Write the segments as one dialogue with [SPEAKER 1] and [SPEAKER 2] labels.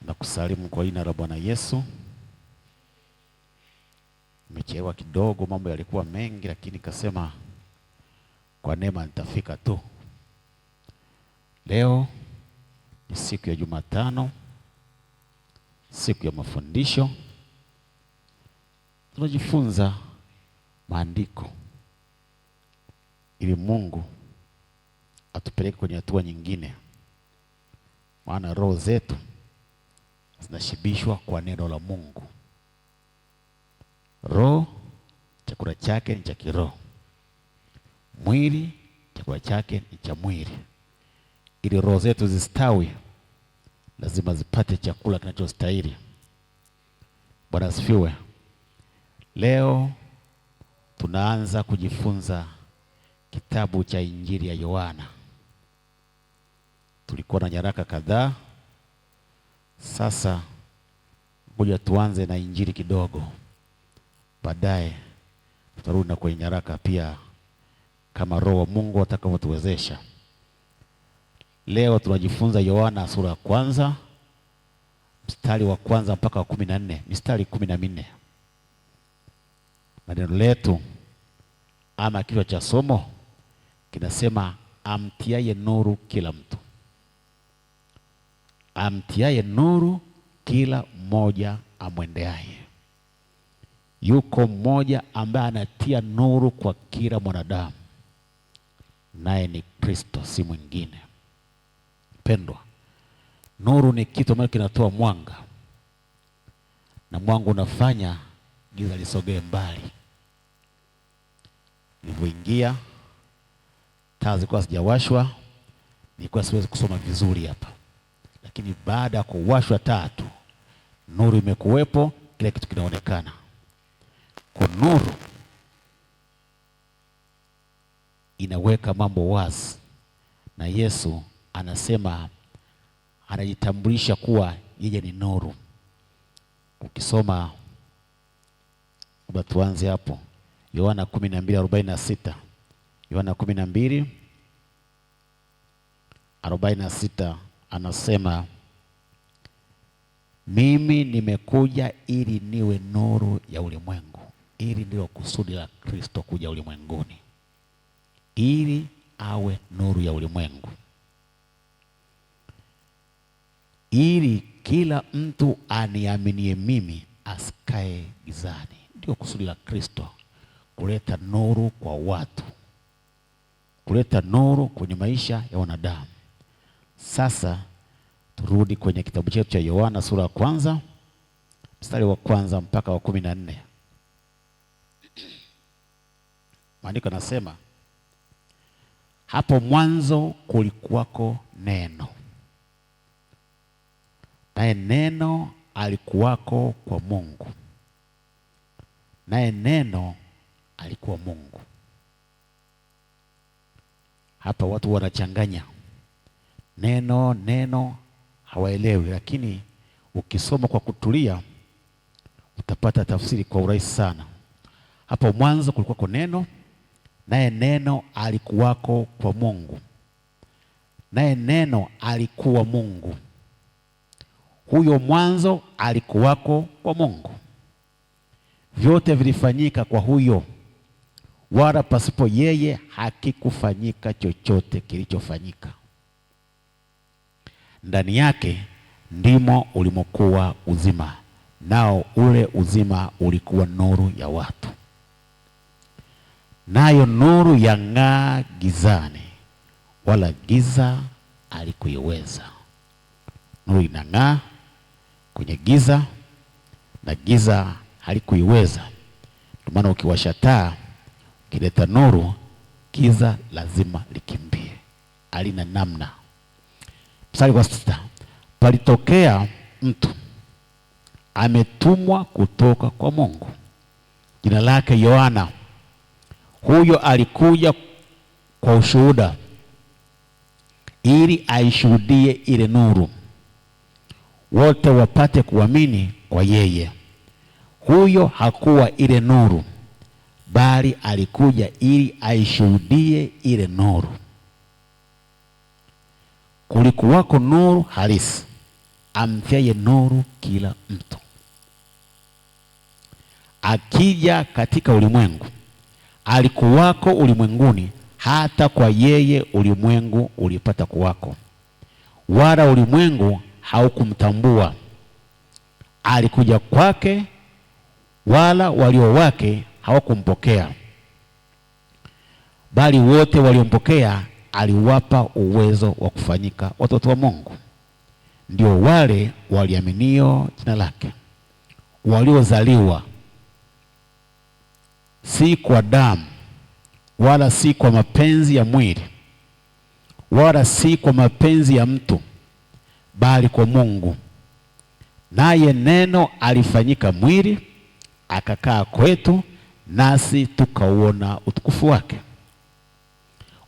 [SPEAKER 1] Na kusalimu kwa jina la Bwana Yesu. Nimechelewa kidogo, mambo yalikuwa mengi, lakini kasema kwa neema nitafika tu. Leo ni siku ya Jumatano, siku ya mafundisho. Tunajifunza maandiko ili Mungu atupeleke kwenye hatua nyingine, maana roho zetu zinashibishwa kwa neno la Mungu. Roho chakula chake ni cha kiroho, mwili chakula chake ni cha mwili. Ili roho zetu zistawi, lazima zipate chakula kinachostahili. Bwana asifiwe. Leo tunaanza kujifunza kitabu cha Injili ya Yohana. Tulikuwa na nyaraka kadhaa. Sasa ngoja tuanze na Injili kidogo, baadaye tutarudi na kwenye nyaraka pia kama Roho wa Mungu atakavyotuwezesha. Leo tunajifunza Yohana sura ya kwanza, mstari wa kwanza mpaka wa 14, mstari 14. Neno letu ama kichwa cha somo kinasema amtiaye nuru kila mtu. Amtiaye nuru kila mmoja amwendeaye. Yuko mmoja ambaye anatia nuru kwa kila mwanadamu, naye ni Kristo, si mwingine. Pendwa, nuru ni kitu ambacho kinatoa mwanga, na mwanga unafanya giza lisogee mbali. Nilipoingia taa zilikuwa hazijawashwa, nilikuwa siwezi kusoma vizuri hapa, lakini baada ya kuwashwa taa tu, nuru imekuwepo, kila kitu kinaonekana. Kwa nuru inaweka mambo wazi, na Yesu anasema, anajitambulisha kuwa yeye ni nuru. Ukisoma, tuanze hapo Yohana 12:46. Yohana 12:46 anasema, mimi nimekuja ili niwe nuru ya ulimwengu. Ili ndilo kusudi la Kristo kuja ulimwenguni, ili awe nuru ya ulimwengu, ili kila mtu aniaminie mimi asikae gizani. Ndio kusudi la Kristo, kuleta nuru kwa watu, kuleta nuru kwenye maisha ya wanadamu. Sasa turudi kwenye kitabu chetu cha Yohana sura ya kwanza, mstari wa kwanza mpaka wa 14. Maandiko yanasema, hapo mwanzo kulikuwako neno, naye neno alikuwako kwa Mungu, naye neno alikuwa Mungu. Hapa watu wanachanganya neno hawaelewi, lakini ukisoma kwa kutulia utapata tafsiri kwa urahisi sana. Hapo mwanzo kulikuwako neno, naye neno alikuwako kwa Mungu, naye neno alikuwa Mungu. Huyo mwanzo alikuwako kwa Mungu. Vyote vilifanyika kwa huyo, wala pasipo yeye hakikufanyika chochote kilichofanyika. Ndani yake ndimo ulimokuwa uzima, nao ule uzima ulikuwa nuru ya watu. Nayo nuru yang'aa gizani, wala giza halikuiweza. Nuru inang'aa kwenye giza, na giza halikuiweza. Ndio maana ukiwasha taa, ukileta nuru, giza lazima likimbie, halina namna. Mstari wa 6, palitokea mtu ametumwa kutoka kwa Mungu, jina lake Yohana. Huyo alikuja kwa ushuhuda, ili aishuhudie ile nuru, wote wapate kuamini kwa yeye. Huyo hakuwa ile nuru, bali alikuja ili aishuhudie ile nuru. Kulikuwako nuru halisi amtiaye nuru kila mtu. Akija katika ulimwengu, alikuwako ulimwenguni, hata kwa yeye ulimwengu ulipata kuwako, wala ulimwengu haukumtambua. Alikuja kwake, wala walio wake hawakumpokea. Bali wote waliompokea aliwapa uwezo wa kufanyika watoto wa Mungu, ndio wale waliaminio jina lake, waliozaliwa si kwa damu, wala si kwa mapenzi ya mwili, wala si kwa mapenzi ya mtu, bali kwa Mungu. Naye neno alifanyika mwili, akakaa kwetu, nasi tukauona utukufu wake,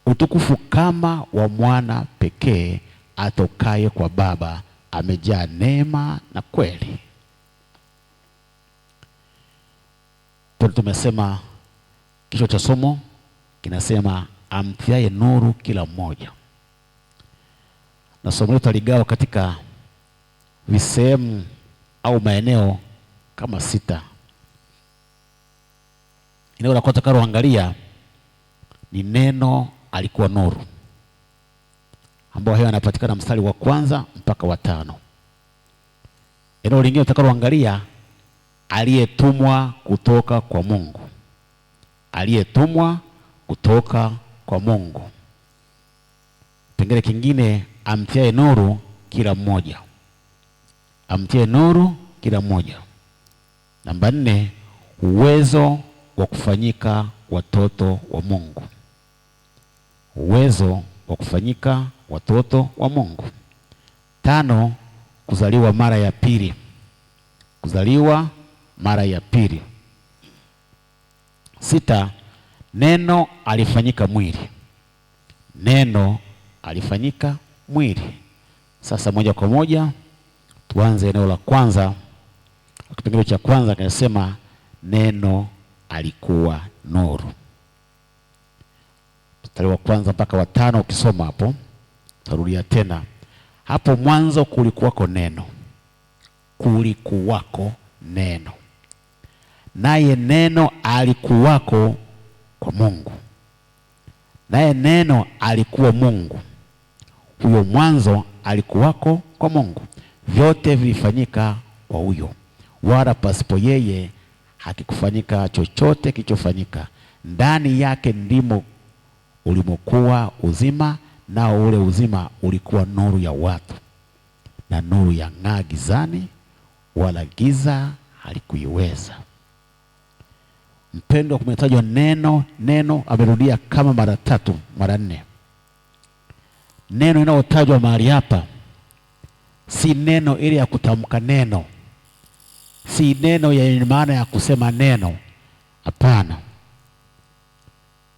[SPEAKER 1] utukufu kama wa mwana pekee atokaye kwa Baba, amejaa neema na kweli. Tumesema kichwa cha somo kinasema amtiaye nuru kila mmoja, na somo letu aligawa katika visehemu au maeneo kama 6. Eneo la kwanza tutakayoangalia ni neno alikuwa nuru, ambao hayo yanapatikana mstari wa 1 mpaka wa 5. Eneo lingine tutakayoangalia aliyetumwa kutoka kwa Mungu, aliyetumwa kutoka kwa Mungu. Kipengele kingine amtiaye nuru kila mmoja, amtiaye nuru kila mmoja. Namba 4, uwezo wa kufanyika watoto wa Mungu, uwezo wa kufanyika watoto wa Mungu. 5, kuzaliwa mara ya pili, kuzaliwa mara ya pili. 6, neno alifanyika mwili, neno alifanyika mwili. Sasa moja kwa moja tuanze eneo la kwanza. Kipengele cha kwanza kinasema neno alikuwa nuru. Mstari wa 1 mpaka wa 5 ukisoma hapo, tarudia tena. Hapo mwanzo kulikuwako neno, kulikuwako neno, naye neno alikuwako kwa Mungu, naye neno alikuwa Mungu. Huyo mwanzo alikuwako kwa Mungu. Vyote vilifanyika kwa huyo, wala pasipo yeye hakikufanyika chochote kilichofanyika. Ndani yake ndimo ulimokuwa uzima, nao ule uzima ulikuwa nuru ya watu, na nuru yang'aa gizani, wala giza halikuiweza. Mpendwa, kumetajwa neno. Neno amerudia kama mara 3, mara 4. Neno linalotajwa mahali hapa si neno ile ya kutamka neno, si neno yenye maana ya kusema neno. Hapana.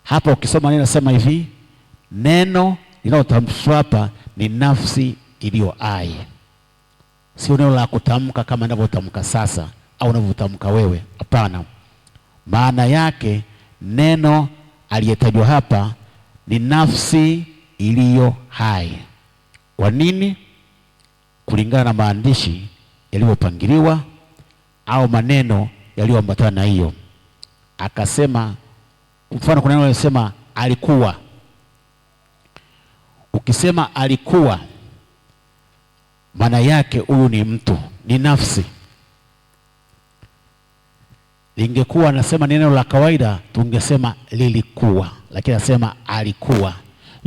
[SPEAKER 1] Hapa ukisoma neno nasema hivi, neno linalotamshwa hapa ni nafsi iliyo hai, sio neno la kutamka kama ninavyotamka sasa au unavyotamka wewe. Hapana. Maana yake neno aliyetajwa hapa ni nafsi iliyo hai. Kwa nini? Kulingana na maandishi yaliyopangiliwa au maneno yaliyoambatana na hiyo. Akasema, mfano kuna neno linasema alikuwa. Ukisema alikuwa, maana yake huyu ni mtu, ni nafsi. Lingekuwa anasema neno la kawaida tungesema lilikuwa, lakini anasema alikuwa.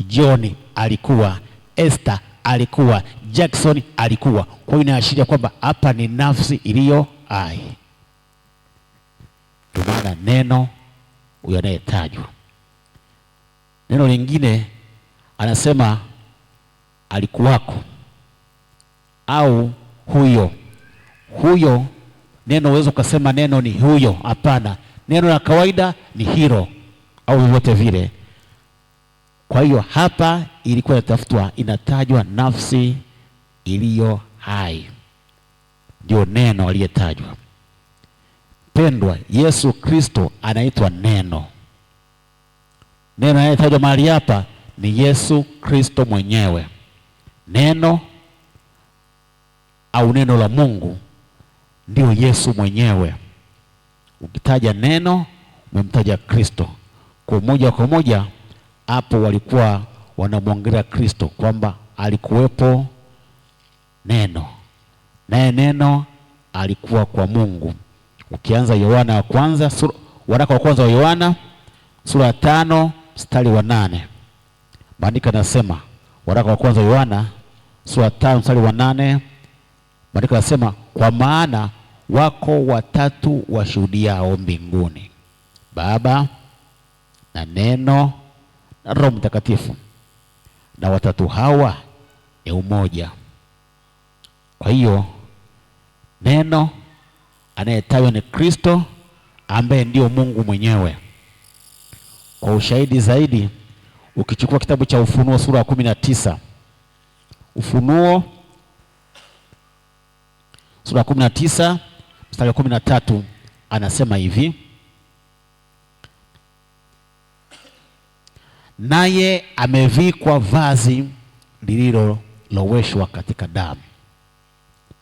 [SPEAKER 1] John alikuwa, Esther alikuwa, Jackson alikuwa. Kwa hiyo inaashiria kwamba hapa ni nafsi iliyo hai. Ndio maana neno huyo anayetajwa. Neno lingine anasema alikuwako au huyo. Huyo neno uwezo ukasema neno ni huyo. Hapana, neno la kawaida ni hilo au vyovyote vile. Kwa hiyo hapa ilikuwa inatafutwa, inatajwa nafsi iliyo hai, ndio neno aliyetajwa. Pendwa, Yesu Kristo anaitwa neno. Neno anayetajwa mahali hapa ni Yesu Kristo mwenyewe. Neno au neno la Mungu ndio Yesu mwenyewe. Ukitaja neno umemtaja Kristo. Kwa moja hapo walikuwa wanamwongelea Kristo kwamba alikuwepo neno, naye neno alikuwa kwa Mungu. Ukianza Yohana wa kwanza, waraka wa kwanza wa Yohana sura ya 5 mstari wa 8. Maandiko yanasema, waraka wa kwanza wa Yohana sura ya 5 mstari wa 8, maandiko yanasema, kwa maana wako watatu washuhudiao mbinguni, Baba na Neno na Roho Mtakatifu, na watatu hawa ni umoja. Kwa hiyo neno anayetajwa ni Kristo ambaye ndio Mungu mwenyewe. Kwa ushahidi zaidi, ukichukua kitabu cha Ufunuo sura ya 19, Ufunuo sura ya 19 mstari wa 13, anasema hivi: naye amevikwa vazi lililoloweshwa katika damu,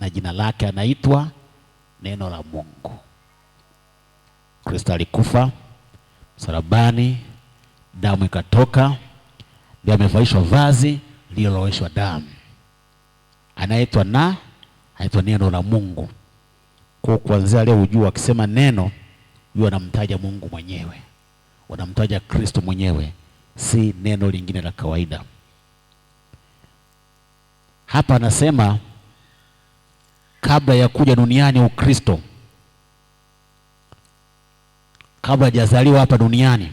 [SPEAKER 1] na jina lake anaitwa Neno la Mungu. Kristo alikufa msalabani, damu ikatoka, ndiye amevalishwa vazi lililoloweshwa damu, anaitwa Neno la Mungu. Kwa kuanzia leo ujue akisema neno, ujue anamtaja Mungu mwenyewe, wanamtaja Kristo mwenyewe, si neno lingine la kawaida. Hapa anasema kabla ya kuja duniani Ukristo, kabla hajazaliwa hapa duniani,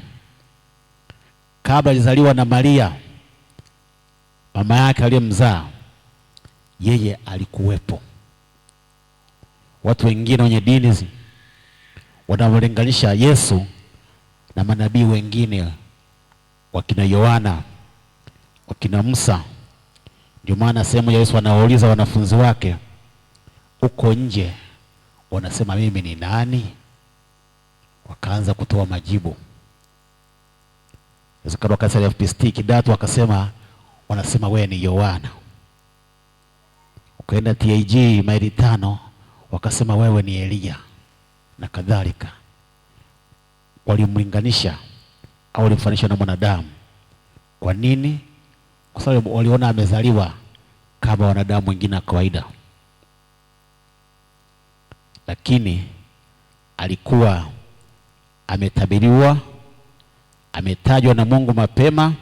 [SPEAKER 1] kabla hajazaliwa na Maria mama yake aliyemzaa, yeye alikuwepo. Watu wengine wenye dini wanamlinganisha Yesu na manabii wengine, wakina Yohana, wakina Musa. Ndio maana sehemu ya Yesu anawauliza wanafunzi wake uko nje, wanasema mimi ni nani? Wakaanza kutoa majibu. Zikaro kasema FPST kidato akasema, wanasema wewe ni Yohana. Ukaenda TAG maili 5 wakasema wewe ni Elia na kadhalika. Walimlinganisha au walimfanisha na mwanadamu. Kwa nini? Kwa sababu waliona amezaliwa kama wanadamu wengine wa kawaida, lakini alikuwa ametabiriwa, ametajwa na Mungu mapema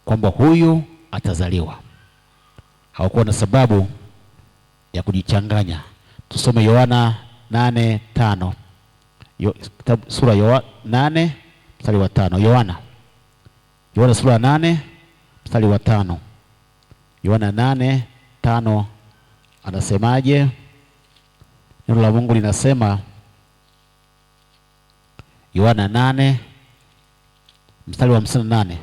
[SPEAKER 1] kwamba huyu atazaliwa. Hawakuwa na sababu ya kujichanganya. Tusome Yohana 8:5. Sura ya 8 mstari wa 5. Yohana sura ya 8 mstari wa 5. Yohana 8:5 anasemaje? Neno la Mungu linasema, Yohana 8 mstari wa 58.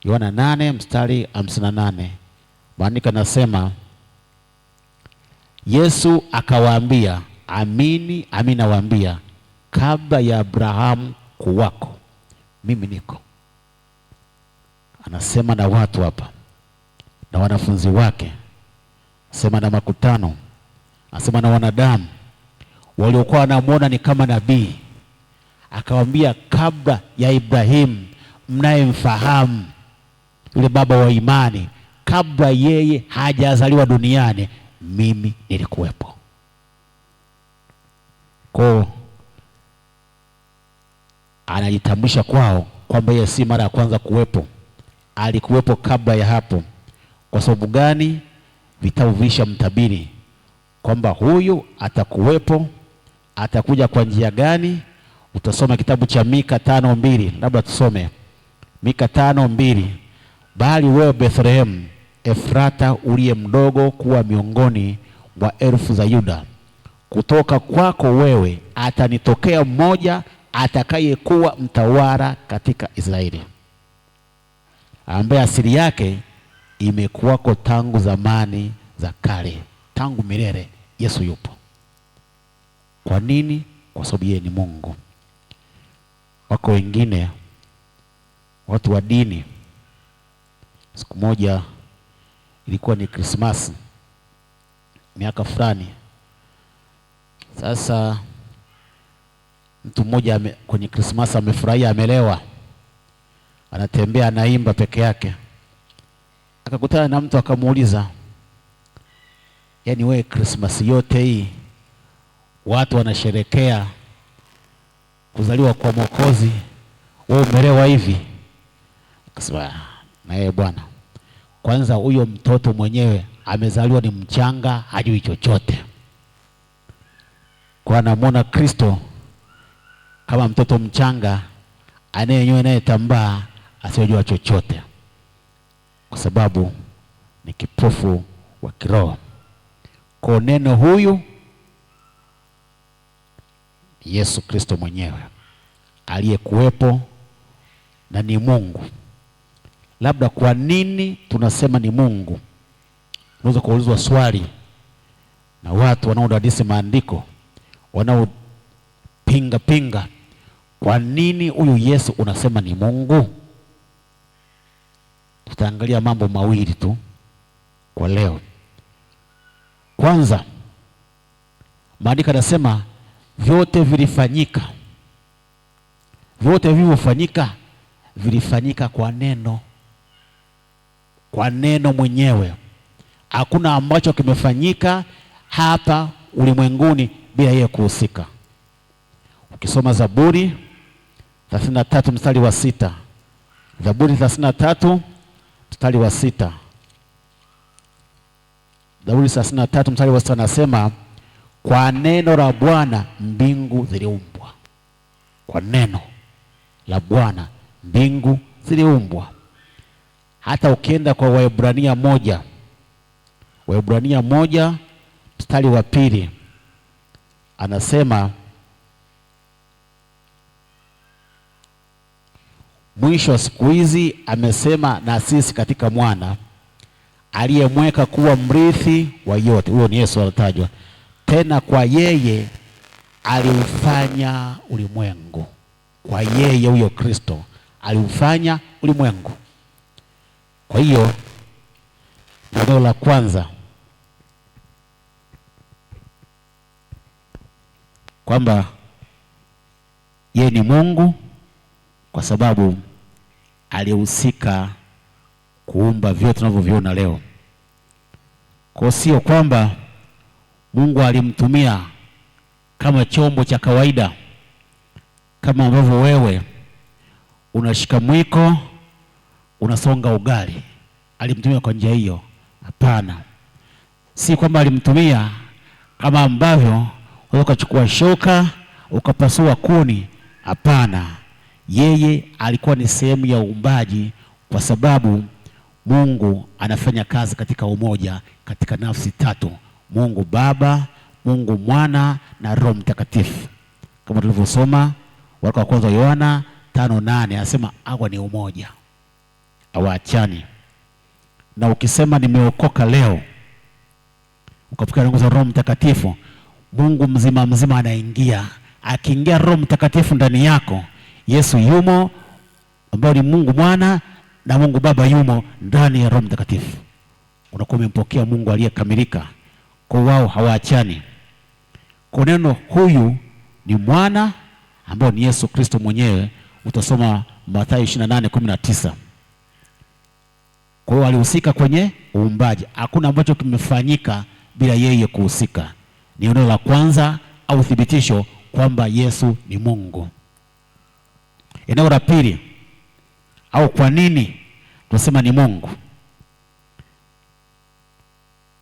[SPEAKER 1] Yohana 8 mstari 58. Maandiko yanasema, Yesu akawaambia, amini amini nawaambia, kabla ya Abrahamu kuwako mimi niko. Anasema na watu hapa, na wanafunzi wake, anasema na makutano, anasema na wanadamu waliokuwa wanamuona ni kama nabii. Akawaambia, kabla ya Ibrahimu mnayemfahamu, yule baba wa imani, kabla yeye hajazaliwa duniani, mimi nilikuwepo. Kwa anajitambulisha kwao kwamba yeye si mara ya kwanza kuwepo, alikuwepo kabla ya hapo. Kwa sababu gani? Vitabu visha mtabiri kwamba huyu atakuwepo. Atakuja kwa njia gani? Utasoma kitabu cha Mika 5:2. Labda tusome Mika 5:2. Bali wewe Bethlehem Efrata, uliye mdogo kuwa miongoni mwa elfu za Yuda, kutoka kwako wewe atanitokea mmoja atakayekuwa mtawala katika Israeli, ambaye asili yake imekuwako tangu zamani za kale, tangu milele. Yesu yupo. Kwa nini? Kwa sababu yeye ni Mungu. Wako wengine watu wa dini, siku moja ilikuwa ni Krismasi, miaka fulani. Sasa mtu mmoja kwenye Krismasi amefurahia, amelewa, anatembea anaimba peke yake, akakutana na mtu akamuuliza, yaani wewe Krismasi yote hii watu wanasherekea kuzaliwa kwa Mwokozi, wewe umelewa hivi? Akasema, na yeye bwana, kwanza huyo mtoto mwenyewe amezaliwa ni mchanga, hajui chochote, kwa anamwona Kristo kama mtoto mchanga anayenyoa anayetambaa asiyojua chochote, kwa sababu ni kipofu wa kiroho. Kwa neno huyu Yesu Kristo mwenyewe aliyekuwepo na ni Mungu. Labda kwa nini tunasema ni Mungu? Unaweza kuulizwa swali na watu wanaodadisi maandiko, wanaopinga kwa nini huyu Yesu unasema ni Mungu? Tutaangalia mambo mawili tu kwa leo. Kwanza, maandiko yanasema vyote vilifanyika. Vyote vilivyofanyika vilifanyika kwa neno. Kwa neno mwenyewe. Hakuna ambacho kimefanyika hapa ulimwenguni bila yeye kuhusika. Ukisoma Zaburi 33 mstari wa 6. Zaburi 33 mstari wa 6. Zaburi 33 mstari wa 6 anasema, kwa neno la Bwana mbingu ziliumbwa. Kwa neno la Bwana mbingu ziliumbwa. Hata ukienda kwa Waebrania 1, Waebrania 1 mstari wa 2 anasema, mwisho wa siku hizi amesema na sisi katika mwana aliyemweka kuwa mrithi wa yote. Huyo ni Yesu anatajwa. Tena kwa yeye aliufanya ulimwengu. Kwa yeye huyo Kristo aliufanya ulimwengu. Kwa hiyo neno la kwanza kwamba yeye ni Mungu kwa sababu alihusika kuumba vyote tunavyoviona leo. Kwa sio kwamba Mungu alimtumia kama chombo cha kawaida, kama ambavyo wewe unashika mwiko unasonga ugali. Alimtumia kwa njia hiyo? Hapana. Si kwamba alimtumia kama ambavyo ukachukua shoka ukapasua kuni. Hapana. Yeye alikuwa ni sehemu ya uumbaji, kwa sababu Mungu anafanya kazi katika umoja, katika nafsi tatu: Mungu Baba, Mungu Mwana na Roho Mtakatifu. Kama tulivyosoma waraka wa kwanza Yohana 5:8, anasema hawa ni umoja, hawaachani. Na ukisema nimeokoka leo, ukapokea nguvu za Roho Mtakatifu, Mungu mzima mzima anaingia. Akiingia Roho Mtakatifu ndani yako, Yesu yumo ambaye ni Mungu Mwana na Mungu Baba yumo ndani ya Roho Mtakatifu. Unakuwa umempokea Mungu aliyekamilika. Kwa wao hawaachani. Kwa neno huyu ni mwana ambao ni Yesu Kristo mwenyewe. Utasoma Mathayo 28:19. Kwa hiyo alihusika kwenye uumbaji. Hakuna ambacho kimefanyika bila yeye kuhusika. Ni neno la kwanza au thibitisho kwamba Yesu ni Mungu. Eneo la pili, au kwa nini tunasema ni Mungu?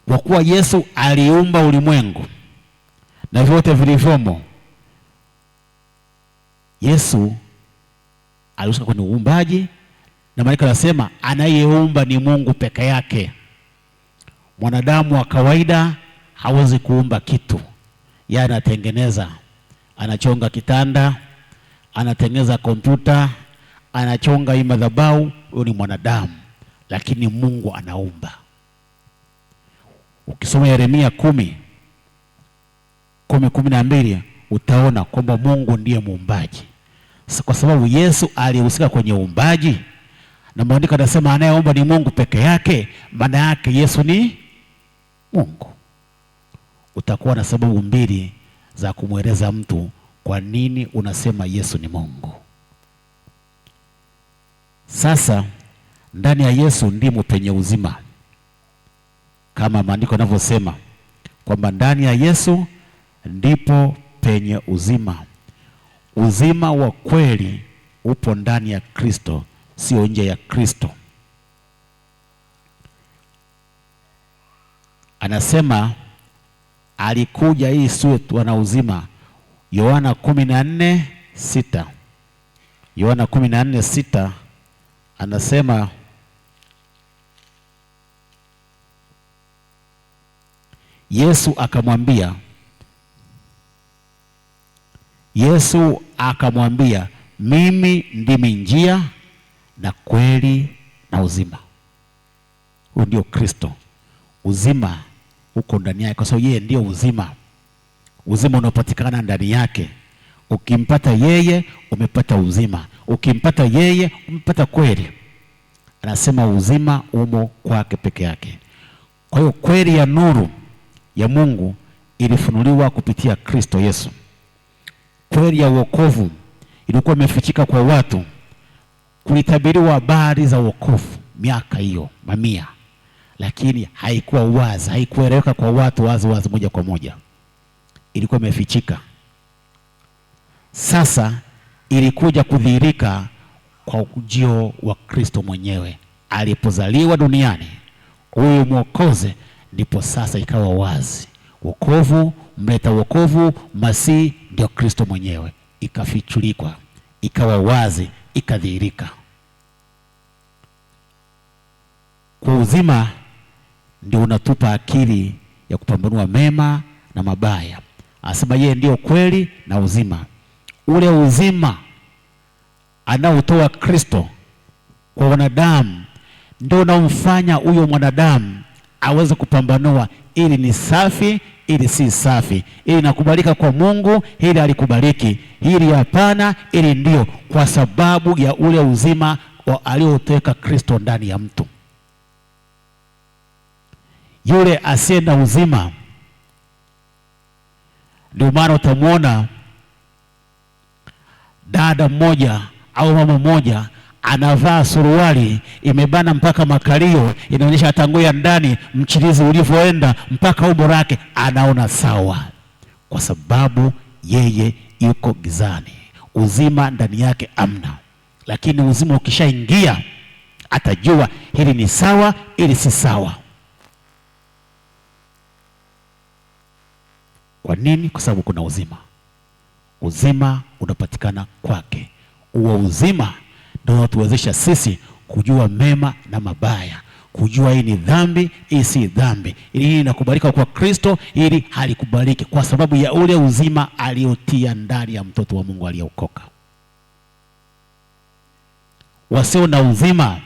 [SPEAKER 1] Kwa kuwa Yesu aliumba ulimwengu na vyote vilivyomo. Yesu alihusika kwenye uumbaji, na malaika anasema anayeumba ni Mungu peke yake. Mwanadamu wa kawaida hawezi kuumba kitu. Yeye anatengeneza, anachonga kitanda, anatengeneza kompyuta, anachonga hii madhabahu. Huyo ni mwanadamu, lakini Mungu anaumba. Ukisoma Yeremia 10:12 utaona kwamba Mungu ndiye muumbaji. Kwa sababu Yesu alihusika kwenye uumbaji, na maandiko yanasema anayeumba ni Mungu peke yake, maana yake Yesu ni Mungu. utakuwa na sababu mbili za kumweleza mtu kwa nini unasema Yesu ni Mungu. Sasa ndani ya Yesu ndimo penye uzima, kama maandiko yanavyosema kwamba ndani ya Yesu ndipo penye uzima. Uzima wa kweli upo ndani ya Kristo, sio nje ya Kristo. Anasema alikuja ili tuwe wana uzima. Yohana 14:6. Yohana 14:6 anasema Yesu akamwambia, mimi ndimi njia na kweli na uzima. Huyu ndio Kristo. Uzima uko ndani yake kwa sababu yeye ndio uzima. Uzima unapatikana ndani yake. Ukimpata yeye umepata uzima. Ukimpata yeye umepata kweli. Anasema uzima umo kwake peke yake. Kwa hiyo kweli ya nuru ya Mungu ilifunuliwa kupitia Kristo Yesu. Kweli ya wokovu ilikuwa imefichika kwa watu. Kulitabiriwa habari za wokovu miaka hiyo mamia, lakini haikuwa wazi, haikueleweka kwa watu wazi moja kwa moja. Ilikuwa imefichika. Sasa ilikuja kudhihirika kwa ujio wa Kristo mwenyewe. Alipozaliwa duniani huyu Mwokozi, ndipo sasa ikawa wazi. Wokovu, mleta wokovu, Masihi ndio Kristo mwenyewe. Ikafichulikwa, ikawa wazi, ikadhihirika. Kwa uzima ndio unatupa akili ya kupambanua mema na mabaya. Anasema yeye ndio kweli na uzima. Ule uzima anaotoa Kristo kwa wanadamu ndio unaomfanya huyo mwanadamu aweze kupambanua ili ni safi, ili si safi, ili nakubalika kwa Mungu, ili alikubaliki, ili hapana, ili ndio, kwa sababu ya ule uzima alioteka Kristo ndani ya mtu. Yule asiye na uzima, ndio maana utamwona dada mmoja au mama mmoja anavaa suruali imebana mpaka makalio, inaonyesha atanguya ndani mchirizi ulivyoenda mpaka umbo lake, anaona sawa, kwa sababu yeye yuko gizani. Uzima ndani yake amna. Lakini uzima ukishaingia atajua hili ni sawa, hili si sawa. Kwa nini? Kwa sababu kuna uzima. Uzima unapatikana kwake. Uo uzima ndio unatuwezesha sisi kujua mema na mabaya, kujua hii ni dhambi, hii si dhambi, hii inakubalika kwa Kristo, hili halikubaliki, kwa sababu ya ule uzima aliotia ndani ya mtoto wa Mungu aliyeokoka. Wasio na uzima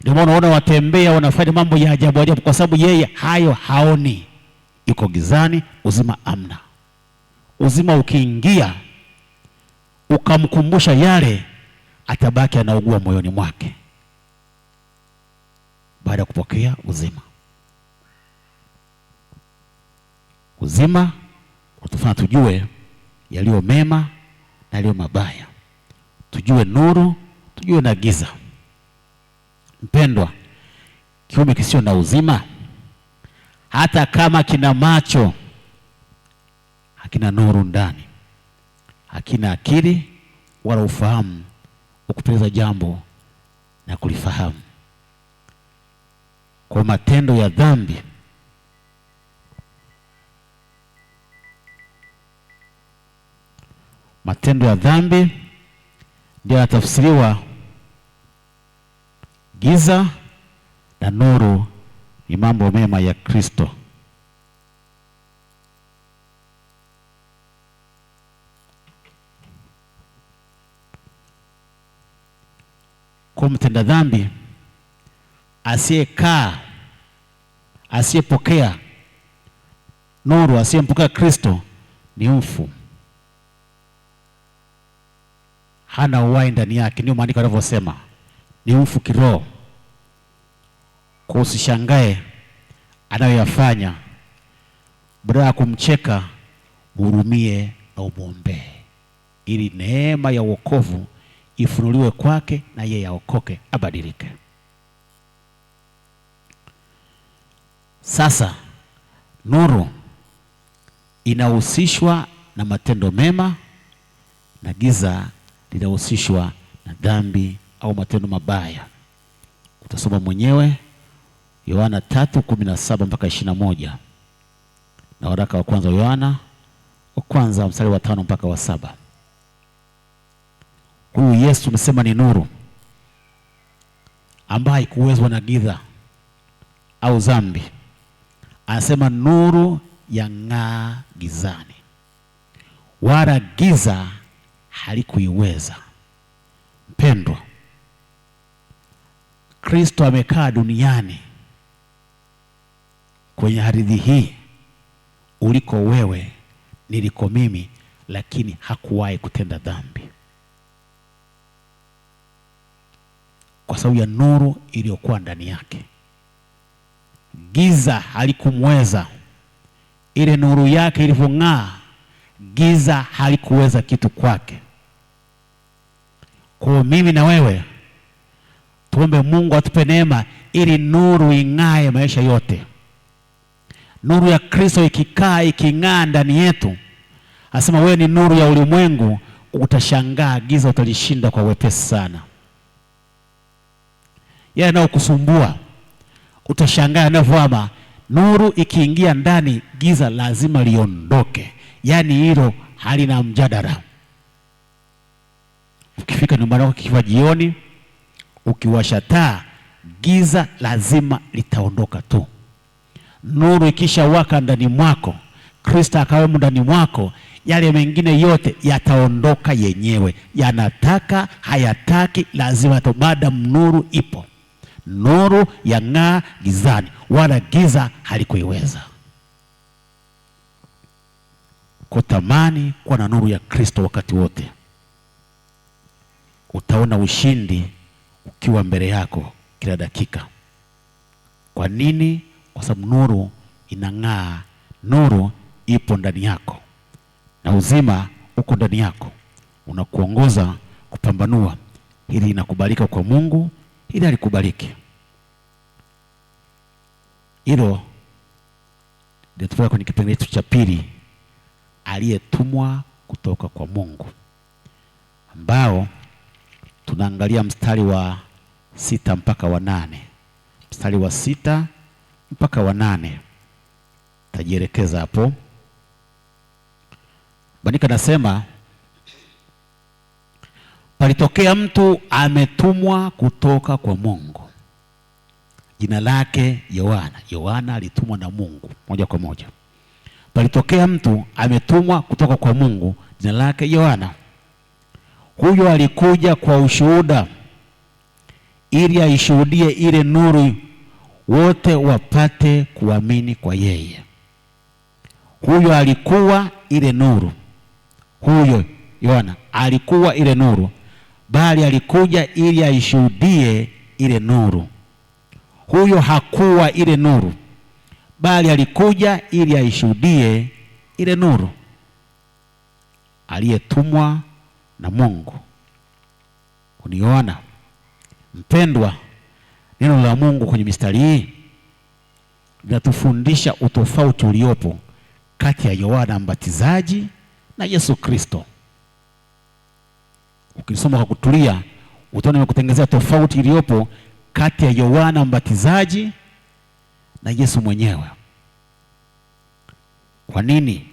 [SPEAKER 1] ndio maana unaona watembea wanafanya mambo ya ajabu ajabu, kwa sababu yeye hayo haoni, yuko gizani, uzima amna. Uzima ukiingia ukamkumbusha yale, atabaki anaugua moyoni mwake baada ya kupokea uzima. Uzima utufanya tujue yaliyo mema na yaliyo mabaya, tujue nuru, tujue na giza. Mpendwa, kiumbe kisio na uzima, hata kama kina macho, hakina nuru ndani, hakina akili wala ufahamu ukupeleza jambo na kulifahamu. Kwa matendo ya dhambi ndio yanatafsiriwa giza, na nuru ni mambo mema ya Kristo. Kwa mtenda dhambi asiyepokea nuru, asiyempokea Kristo ni mfu, hana uhai ndani yake. Ndio maandiko yanavyosema ni mfu kiroho. Kwa usishangae anayoyafanya badala ya kumcheka, mhurumie na umwombee, ili neema ya wokovu ifunuliwe kwake na yeye aokoke, abadilike. Sasa nuru inahusishwa na matendo mema na giza linahusishwa na dhambi au matendo mabaya. Utasoma mwenyewe Yohana 3:17 mpaka 21 na waraka wa kwanza Yohana wa kwanza mstari wa 5 mpaka wa 7. Huyu Yesu tumesema ni nuru ambaye haikuwezwa na giza au dhambi. Anasema nuru yang'aa gizani, wala giza halikuiweza. Mpendwa, Kristo amekaa duniani kwenye ardhi hii uliko wewe, niliko mimi, lakini hakuwahi kutenda dhambi kwa sababu ya nuru iliyokuwa ndani yake. Giza halikumweza. Ile nuru yake ilivyong'aa, giza halikuweza kitu kwake. Kwa mimi na wewe tuombe Mungu atupe neema ili nuru ing'ae maisha yote. Nuru ya Kristo ikikaa iking'aa ndani yetu, asema wewe ni nuru ya ulimwengu, utashangaa giza utalishinda kwa wepesi sana. Yeye anayokusumbua utashangaa yanavyoama. Nuru ikiingia ndani, giza lazima liondoke. Yaani hilo halina mjadala. Ukifika nyumbani kwako kikiwa jioni, ukiwasha taa, giza lazima litaondoka tu. Nuru ikisha waka ndani mwako, Kristo akawemo ndani mwako, yale mengine yote yataondoka yenyewe. Yanataka hayataki, lazima maadamu nuru ipo. Nuru yang'aa gizani, wala giza halikuiweza. Kutamani kuwa na nuru ya Kristo wakati wote. Utaona ushindi ukiwa mbele yako kila dakika. Kwa nini? Kwa sababu nuru inang'aa, nuru ipo ndani yako, na uzima uko ndani yako, unakuongoza kupambanua hili inakubalika kwa Mungu, hili halikubaliki. Hilo ndio tufika kwenye kipengele cha pili, aliyetumwa kutoka kwa Mungu, ambao tunaangalia mstari wa 6 mpaka wa 8. Mstari wa 6 mpaka wa 8 tajielekeza hapo. Bandika nasema, palitokea mtu ametumwa kutoka kwa Mungu, jina lake Yohana. Yohana alitumwa na Mungu moja kwa moja. Palitokea mtu ametumwa kutoka kwa Mungu, jina lake Yohana. Huyo alikuja kwa ushuhuda, ili aishuhudie ile nuru, wote wapate kuamini kwa yeye. Huyo alikuwa ile nuru. Huyo Yohana alikuwa ile nuru, bali alikuja ili aishuhudie ile nuru. Huyo hakuwa ile nuru, bali alikuja ili aishuhudie ile nuru. Aliyetumwa na Mungu ni Yohana. Mpendwa, neno la Mungu kwenye mistari hii linatufundisha utofauti uliopo kati ya Yohana Mbatizaji na Yesu Kristo. Ukisoma kwa kutulia, utaona nimekutengezea tofauti iliyopo kati ya Yohana Mbatizaji na Yesu mwenyewe. Kwa nini?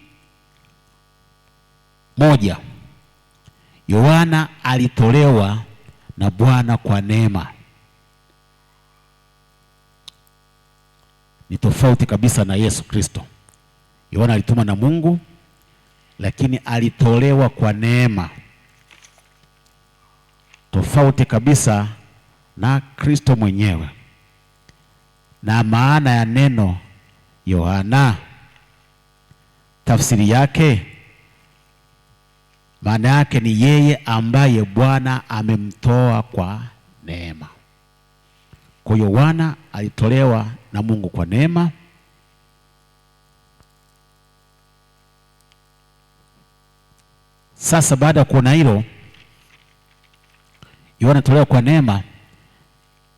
[SPEAKER 1] Moja, Yohana alitolewa na Bwana kwa neema. Ni tofauti kabisa na Yesu Kristo. Yohana alitumwa na Mungu, lakini alitolewa kwa neema. Tofauti kabisa na Kristo mwenyewe. Na maana ya neno Yohana, tafsiri yake, maana yake ni yeye ambaye Bwana amemtoa kwa neema. Kwa hiyo Yohana alitolewa na Mungu kwa neema, Sasa baada ya kuona hilo, Yohana tolewa kwa neema.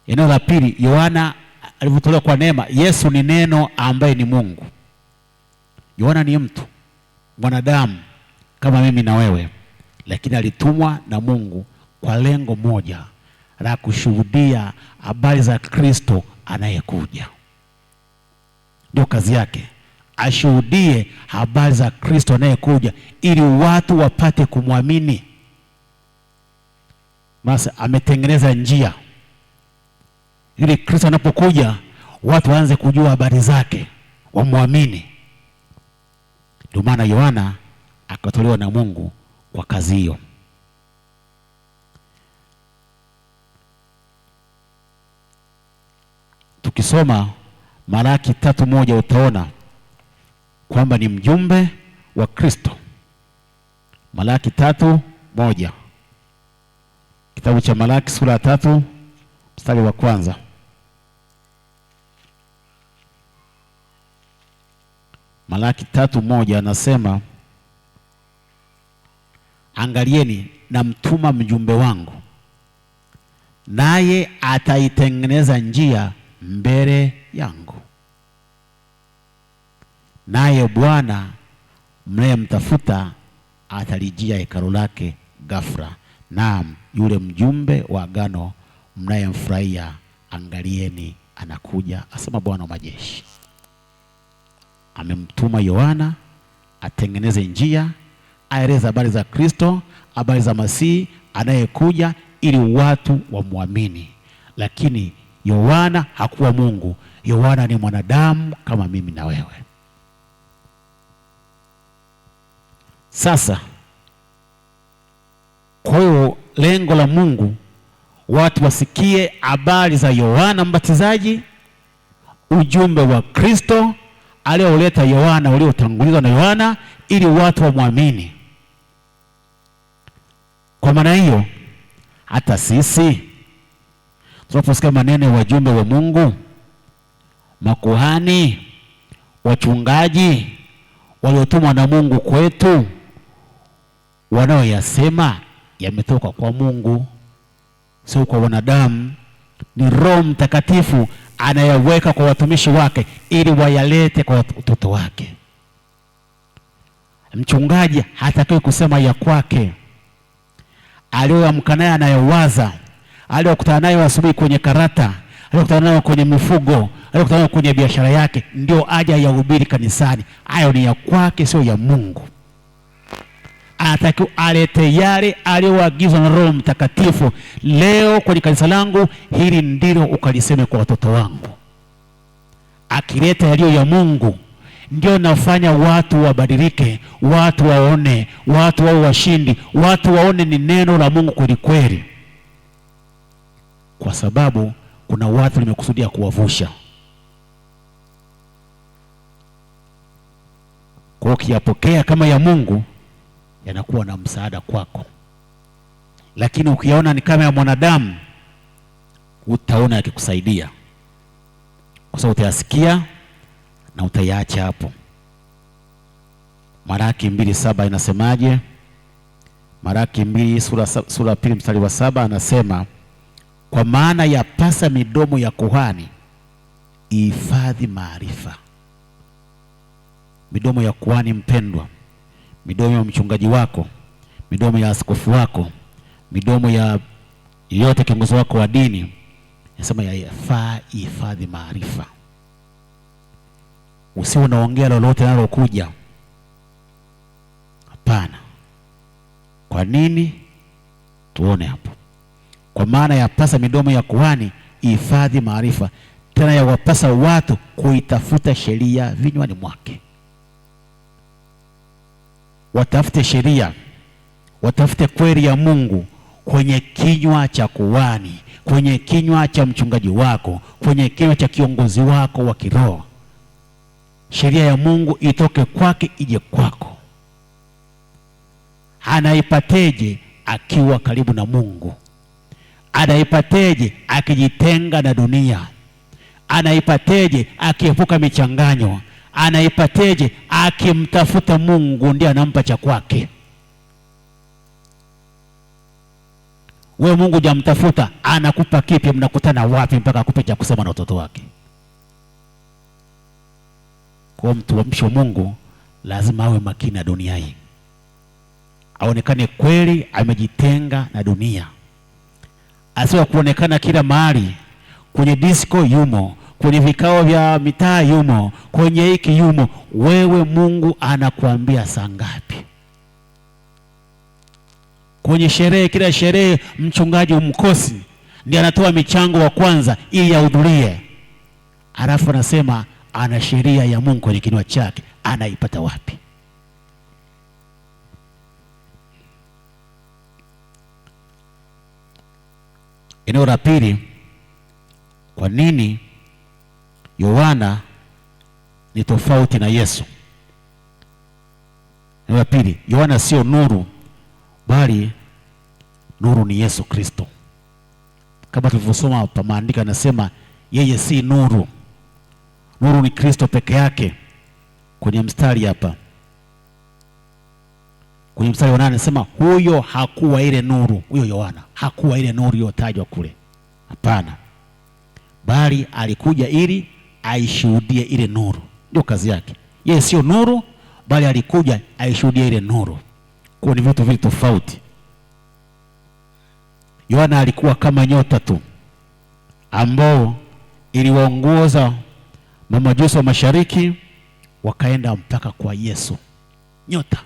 [SPEAKER 1] Eneo la pili, Yohana alivyotolewa kwa neema. Yesu ni neno ambaye ni Mungu. Yohana ni mtu mwanadamu kama mimi na wewe, lakini alitumwa na Mungu kwa lengo moja la kushuhudia habari za Kristo anayekuja. Ndio kazi yake, ashuhudie habari za Kristo anayekuja ili watu wapate kumwamini. Basi ametengeneza njia ili Kristo anapokuja watu waanze kujua habari zake, wamwamini. Ndio maana Yohana akatolewa na Mungu kwa kazi hiyo. Tukisoma Malaki 3:1 utaona kwamba ni mjumbe wa Kristo. Malaki 3:1, kitabu cha Malaki sura ya 3 mstari wa kwanza. Malaki 3:1 anasema, angalieni namtuma mjumbe wangu, naye ataitengeneza njia mbele yangu. Naye Bwana mnayemtafuta atalijia hekalu lake ghafla. Naam, yule mjumbe wa agano mnayemfurahia, angalieni anakuja, asema Bwana wa majeshi. Amemtuma Yohana atengeneze njia, aeleze habari za Kristo, habari za Masihi anayekuja ili watu wamwamini. Lakini Yohana hakuwa Mungu. Yohana ni mwanadamu kama mimi na wewe. Sasa kwa hiyo lengo la Mungu watu wasikie habari za Yohana Mbatizaji, ujumbe wa Kristo alioleta Yohana, uliotangulizwa na Yohana, ili watu wamwamini. Kwa maana hiyo hata sisi tunaposikia maneno ya wajumbe wa Mungu, makuhani, wachungaji waliotumwa na Mungu kwetu, wanaoyasema yametoka kwa Mungu, sio kwa wanadamu. Ni Roho Mtakatifu anayeweka kwa watumishi wake ili wayalete kwa watoto wake. Mchungaji hatakiwi kusema ya kwake, aliyoamka naye anayowaza, aliyokutana nayo asubuhi kwenye karata, aliyokutana nayo kwenye mifugo, aliyokutana nayo kwenye biashara yake, ndio aja ya hubiri kanisani. Hayo ni ya kwake, sio ya Mungu. Anatakiwa alete yale aliyoagizwa na Roho Mtakatifu. Leo kwenye kanisa langu hili ndilo ukaliseme kwa watoto wangu. Akileta yaliyo ya Mungu, ndio nafanya watu wabadilike, watu waone, watu wawe washindi, watu waone ni neno la Mungu kweli kweli. Kwa sababu kuna watu nimekusudia kuwavusha. Kwa ukiyapokea kama ya Mungu, yanakuwa na msaada kwako. Lakini ukiona ni kama ya mwanadamu, utaona yakikusaidia, kwa sababu utayasikia na utayaacha hapo. Malaki 2:7 inasemaje? Malaki 2 sura pili mstari wa 7 anasema, kwa maana yapasa midomo ya kuhani ihifadhi maarifa. Midomo ya kuhani mpendwa, midomo ya mchungaji wako, midomo ya askofu wako, midomo ya yote kiongozi wako wa dini, nasema yafaa ihifadhi maarifa. Usiwe unaongea lolote linalokuja. Hapana. Kwa nini? Tuone hapo. Kwa maana yapasa midomo ya kuhani ihifadhi maarifa, tena yawapasa watu kuitafuta sheria vinywani mwake. Watafute sheria, watafute kweli ya Mungu kwenye kinywa cha kuhani, kwenye kinywa cha mchungaji wako, kwenye kinywa cha kiongozi wako wa kiroho. Sheria ya Mungu itoke kwake ije kwako. Anaipateje? Akiwa karibu na Mungu. Anaipateje? Akijitenga na dunia. Anaipateje? Akiepuka michanganyo. Anaipateje? Akimtafuta Mungu, ndiye anampa cha kwake. Wewe Mungu hujamtafuta, anakupa kipi? Mnakutana wapi mpaka akupe cha kusema na watoto wake? Kwa mtumishi wa Mungu lazima awe makini na dunia hii, aonekane kweli amejitenga na dunia, asiwe kuonekana kila mahali. Kwenye disco yumo, kwenye vikao vya mitaa yumo, kwenye hiki yumo. Wewe Mungu anakuambia saa ngapi? Kwenye sherehe, kila sherehe mchungaji umkosi, ndiye anatoa michango wa kwanza ili ahudhurie, alafu anasema ana sheria ya Mungu kwenye kinywa chake. Anaipata wapi? Eneo la pili, kwa nini Yohana ni tofauti na Yesu? Eneo la pili, Yohana sio nuru, bali nuru ni Yesu Kristo. Kama tulivyosoma pa maandiko, anasema yeye si nuru, nuru ni Kristo peke yake. Kwenye mstari hapa, kwenye mstari wa 8 anasema huyo hakuwa ile nuru. Huyo Yohana hakuwa ile nuru iliyotajwa kule, hapana, bali alikuja ili aishuhudie ile nuru. Ndio kazi yake. Yeye sio nuru, bali alikuja aishuhudie ile nuru. Kwa ni vitu viwili tofauti. Yohana alikuwa kama nyota tu ambao iliwaongoza mamajusi wa mashariki wakaenda mpaka kwa Yesu. Nyota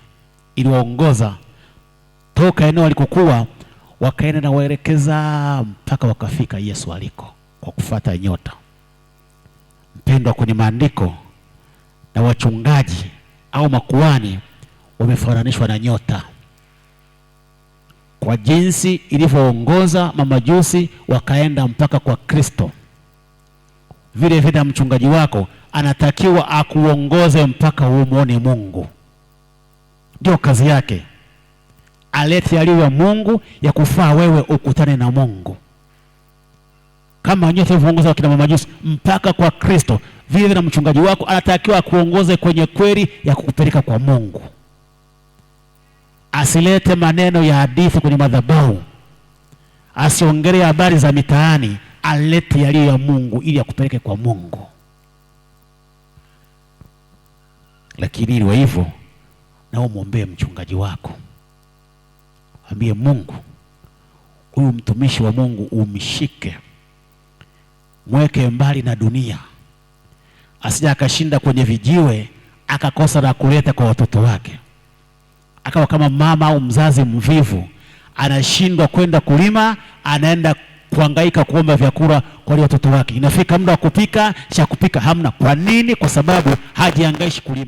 [SPEAKER 1] iliwaongoza toka eneo alikokuwa, wakaenda na waelekeza mpaka wakafika Yesu aliko kwa kufuata nyota. Mpendwa, kwenye maandiko na wachungaji au makuhani wamefananishwa na nyota kwa jinsi ilivyoongoza mamajusi wakaenda mpaka kwa Kristo. Vile vile mchungaji wako anatakiwa akuongoze mpaka umuone Mungu. Ndio kazi yake, alete yaliyo ya Mungu ya kufaa wewe ukutane na Mungu. Kama nyota ilivyoongoza wakina mamajusi mpaka kwa Kristo, vile vile mchungaji wako anatakiwa akuongoze kwenye kweli ya kukupeleka kwa Mungu. Asilete maneno ya hadithi kwenye madhabahu, asiongelee habari za mitaani, alete yaliyo ya Mungu ili akupeleke kwa Mungu. Lakini ili hivyo, na umwombee mchungaji wako, ambie Mungu, huyu mtumishi wa Mungu umshike, mweke mbali na dunia, asije akashinda kwenye vijiwe akakosa la kuleta kwa watoto wake, akawa kama mama au mzazi mvivu, anashindwa kwenda kulima, anaenda kuhangaika kuomba vyakula kwa watoto wake. Inafika muda wa kupika, cha kupika hamna. Kwa nini? Kwa sababu hajihangaishi kulima.